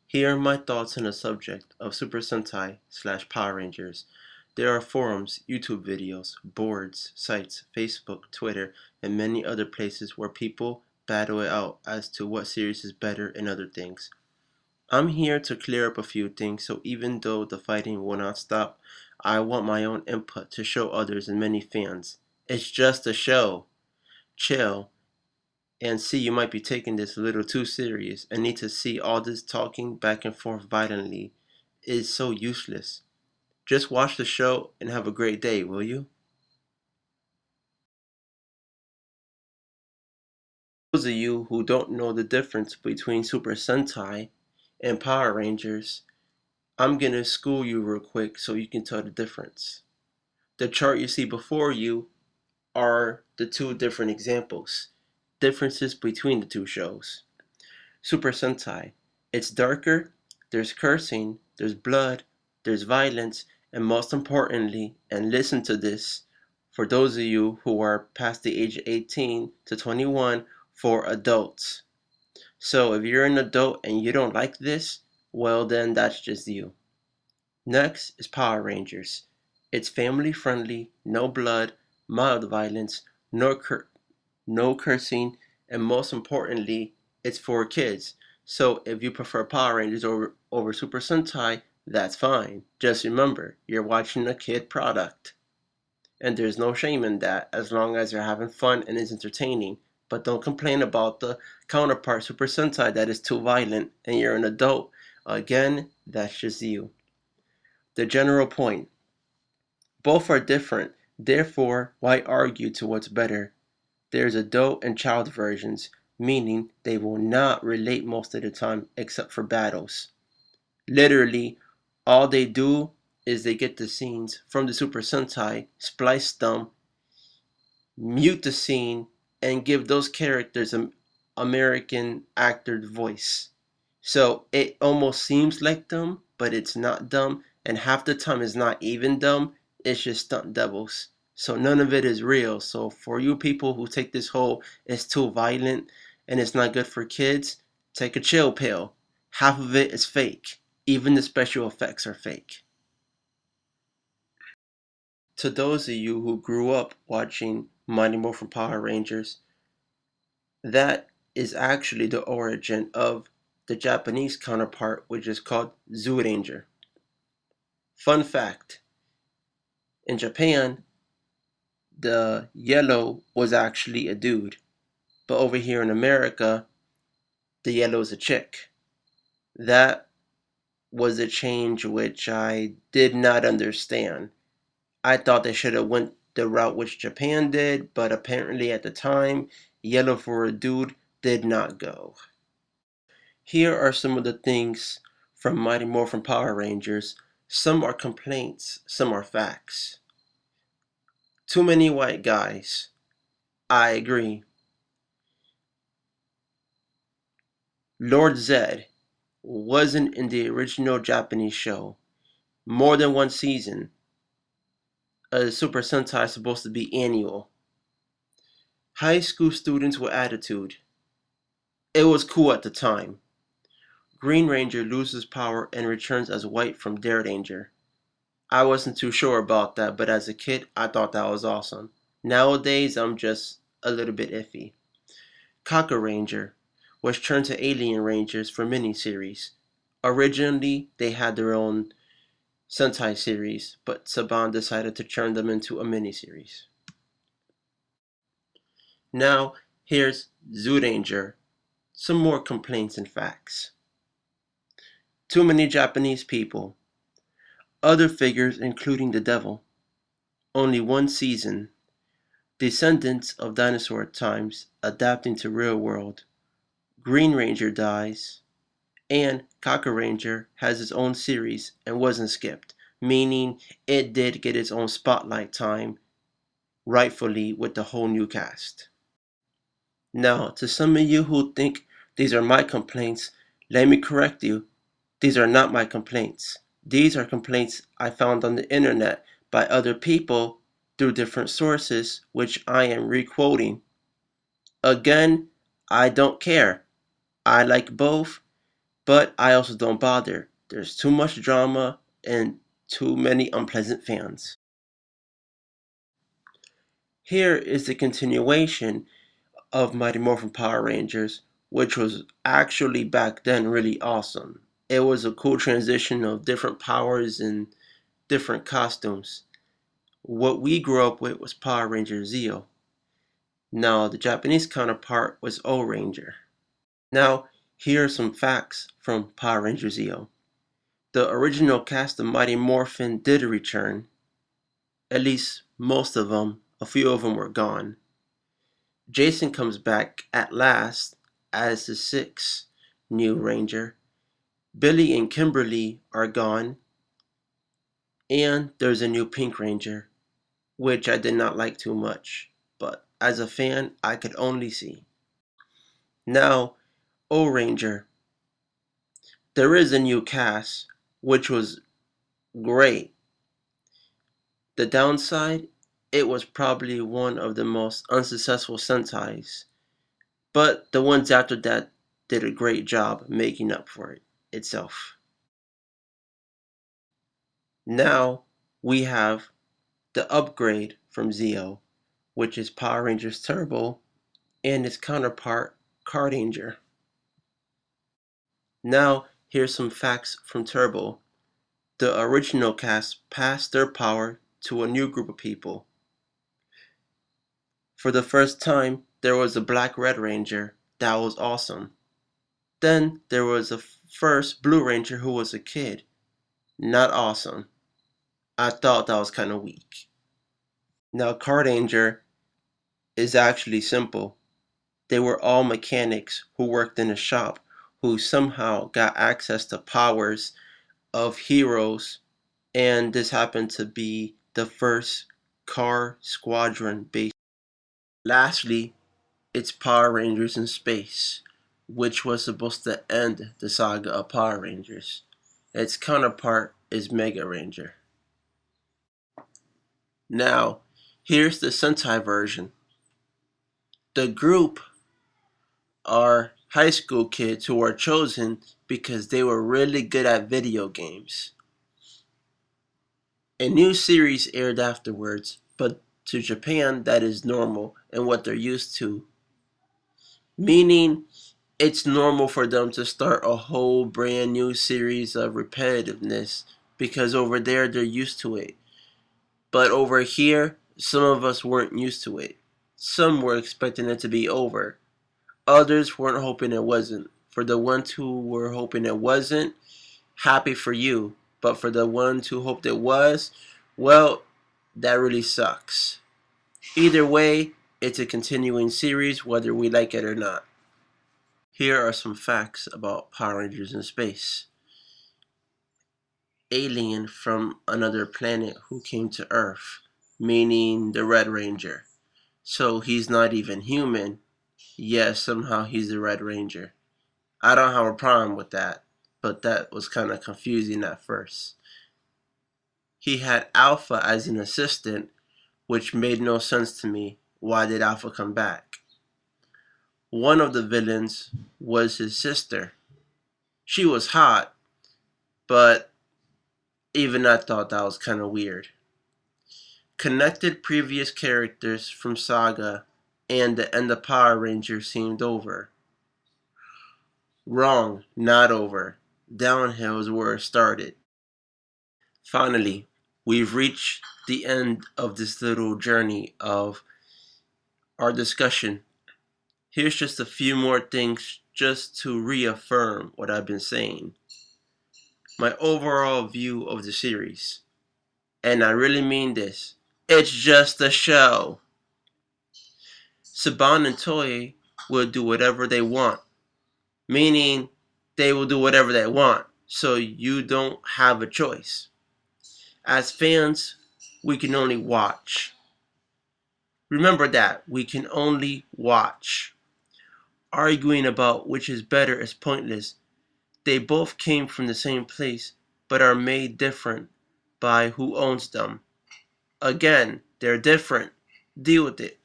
Here are my thoughts on the subject of Super Sentai / Power Rangers. There are forums, YouTube videos, boards, sites, Facebook, Twitter, and many other places where people battle it out as to what series is better and other things. I'm here to clear up a few things, so even though the fighting will not stop, I want my own input to show others and many fans. It's just a show. Chill and see you might be taking this a little too serious and need to see all this talking back and forth violently is so useless. Just watch the show and have a great day, will you? Those of you who don't know the difference between Super Sentai and Power Rangers, I'm gonna school you real quick so you can tell the difference. The chart you see before you are the two different examples, differences between the two shows. Super Sentai. It's darker, there's cursing, there's blood, there's violence, and most importantly, and listen to this, for those of you who are past the age of 18 to 21, for adults. So if you're an adult and you don't like this, well then that's just you. Next is Power Rangers. It's family friendly, no blood, mild violence, no cursing, and most importantly, it's for kids. So if you prefer Power Rangers over Super Sentai, that's fine. Just remember, you're watching a kid product. And there's no shame in that as long as you're having fun and it's entertaining. But don't complain about the counterpart Super Sentai that is too violent and you're an adult. Again, that's just you. The general point. Both are different, therefore, why argue to what's better? There's adult and child versions, meaning they will not relate most of the time except for battles. Literally, all they do is they get the scenes from the Super Sentai, splice them, mute the scene, and give those characters an American actored voice. So it almost seems like dumb, but it's not dumb, and half the time it's not even dumb, it's just stunt doubles. So none of it is real. So for you people who take this whole it's too violent and it's not good for kids, take a chill pill. Half of it is fake. Even the special effects are fake. To those of you who grew up watching Mighty Morphin Power Rangers, that is actually the origin of the Japanese counterpart, which is called Zyuranger. Fun fact, in Japan, the yellow was actually a dude, but over here in America, the yellow is a chick. That was a change which I did not understand. I thought they should have went the route which Japan did, but apparently at the time, yellow for a dude did not go. Here are some of the things from Mighty Morphin Power Rangers. Some are complaints, some are facts. Too many white guys. I agree. Lord Zed wasn't in the original Japanese show. More than one season. A Super Sentai is supposed to be annual. High school students with attitude. It was cool at the time. Green Ranger loses power and returns as white from Dare Danger. I wasn't too sure about that, but as a kid, I thought that was awesome. Nowadays, I'm just a little bit iffy. Kaka Ranger was turned to Alien Rangers for miniseries. Originally, they had their own Sentai series, but Saban decided to turn them into a miniseries. Now, here's Zyuranger. Some more complaints and facts. Too many Japanese people. Other figures including the devil. Only one season. Descendants of dinosaur times adapting to real world. Green Ranger dies. And Kaka Ranger has its own series and wasn't skipped, meaning it did get its own spotlight time, rightfully with the whole new cast. Now, to some of you who think these are my complaints, let me correct you. These are not my complaints. These are complaints I found on the internet by other people through different sources, which I am requoting. Again, I don't care. I like both. But I also don't bother. There's too much drama and too many unpleasant fans. Here is the continuation of Mighty Morphin Power Rangers, which was actually back then really awesome. It was a cool transition of different powers and different costumes. What we grew up with was Power Ranger Zeo. Now, the Japanese counterpart was O Ranger. Now, here are some facts from Power Ranger Zeo. The original cast of Mighty Morphin did return. At least most of them. A few of them were gone. Jason comes back at last as the sixth new Ranger. Billy and Kimberly are gone. And there's a new Pink Ranger, which I did not like too much. But as a fan, I could only see. Now, O Ranger. There is a new cast, which was great. The downside, it was probably one of the most unsuccessful Sentais. But the ones after that did a great job making up for it itself. Now we have the upgrade from Zeo, which is Power Rangers Turbo, and its counterpart, Card Ranger. Now here's some facts from Turbo. The original cast passed their power to a new group of people. For the first time, there was a Black Red Ranger. That was awesome. Then there was a first Blue Ranger who was a kid. Not awesome. I thought that was kind of weak. Now, Card Ranger is actually simple. They were all mechanics who worked in a shop who somehow got access to powers of heroes, and this happened to be the first car squadron base. Lastly, it's Power Rangers in Space, which was supposed to end the saga of Power Rangers. Its counterpart is Mega Ranger. Now, here's the Sentai version. The group are high school kids who were chosen because they were really good at video games. A new series aired afterwards, but to Japan that is normal and what they're used to. Meaning, it's normal for them to start a whole brand new series of repetitiveness because over there they're used to it. But over here, some of us weren't used to it. Some were expecting it to be over. Others weren't hoping it wasn't. For the ones who were hoping it wasn't, happy for you. But for the ones who hoped it was, well, that really sucks. Either way, it's a continuing series whether we like it or not. Here are some facts about Power Rangers in Space. Alien from another planet who came to Earth, meaning the Red Ranger. So he's not even human, yet somehow he's the Red Ranger. I don't have a problem with that, but that was kind of confusing at first. He had Alpha as an assistant, which made no sense to me. Why did Alpha come back? One of the villains was his sister. She was hot, but even I thought that was kind of weird. Connected previous characters from Saga and the end of Power Rangers seemed over. Wrong, not over. Downhill is where it started. Finally, we've reached the end of this little journey of our discussion. Here's just a few more things just to reaffirm what I've been saying. My overall view of the series. And I really mean this. It's just a show. Saban and Toei will do whatever they want. Meaning, they will do whatever they want. So you don't have a choice. As fans, we can only watch. Remember that. We can only watch. Arguing about which is better is pointless. They both came from the same place, but are made different by who owns them. Again, they're different. Deal with it.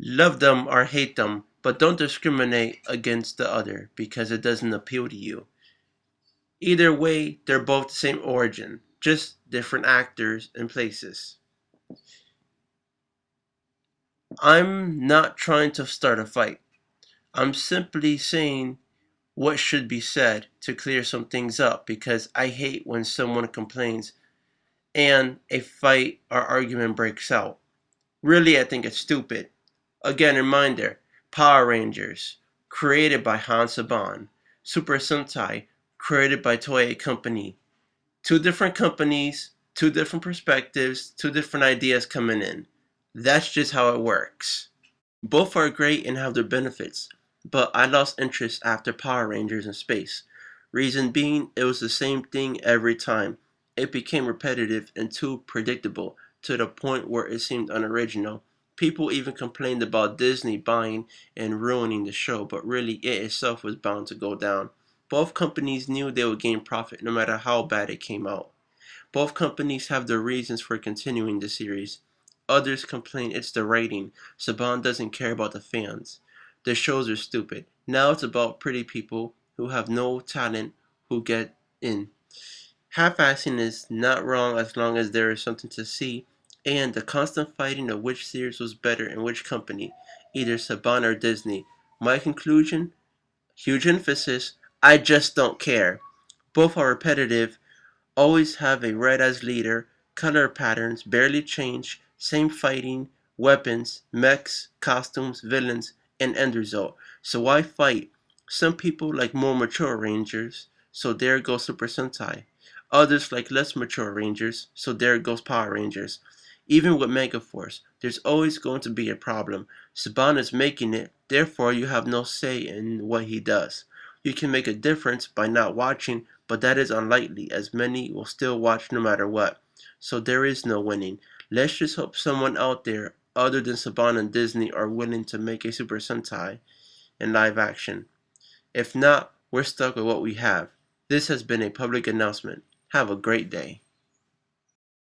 Love them or hate them, But don't discriminate against the other because it doesn't appeal to you. Either way, they're both the same origin, just different actors and places. I'm not trying to start a fight. I'm simply saying what should be said to clear some things up because I hate when someone complains and a fight or argument breaks out. Really, I think it's stupid. Again, reminder, Power Rangers, created by Hans Saban. Super Sentai, created by Toei Company. Two different companies, two different perspectives, two different ideas coming in. That's just how it works. Both are great and have their benefits, but I lost interest after Power Rangers in Space. Reason being, it was the same thing every time. It became repetitive and too predictable to the point where it seemed unoriginal. People even complained about Disney buying and ruining the show, but really it itself was bound to go down. Both companies knew they would gain profit no matter how bad it came out. Both companies have their reasons for continuing the series. Others complain it's the writing. Saban doesn't care about the fans. The shows are stupid. Now it's about pretty people who have no talent who get in. Half-assing is not wrong as long as there is something to see, and the constant fighting of which series was better in which company, either Saban or Disney. My conclusion? Huge emphasis. I just don't care. Both are repetitive, always have a red as leader, color patterns barely change, same fighting, weapons, mechs, costumes, villains, and end result. So why fight? Some people like more mature Rangers, so there goes Super Sentai. Others like less mature Rangers, so there goes Power Rangers. Even with Megaforce, there's always going to be a problem. Saban is making it, therefore you have no say in what he does. You can make a difference by not watching, but that is unlikely as many will still watch no matter what. So there is no winning. Let's just hope someone out there other than Saban and Disney are willing to make a Super Sentai in live action. If not, we're stuck with what we have. This has been a public announcement. Have a great day.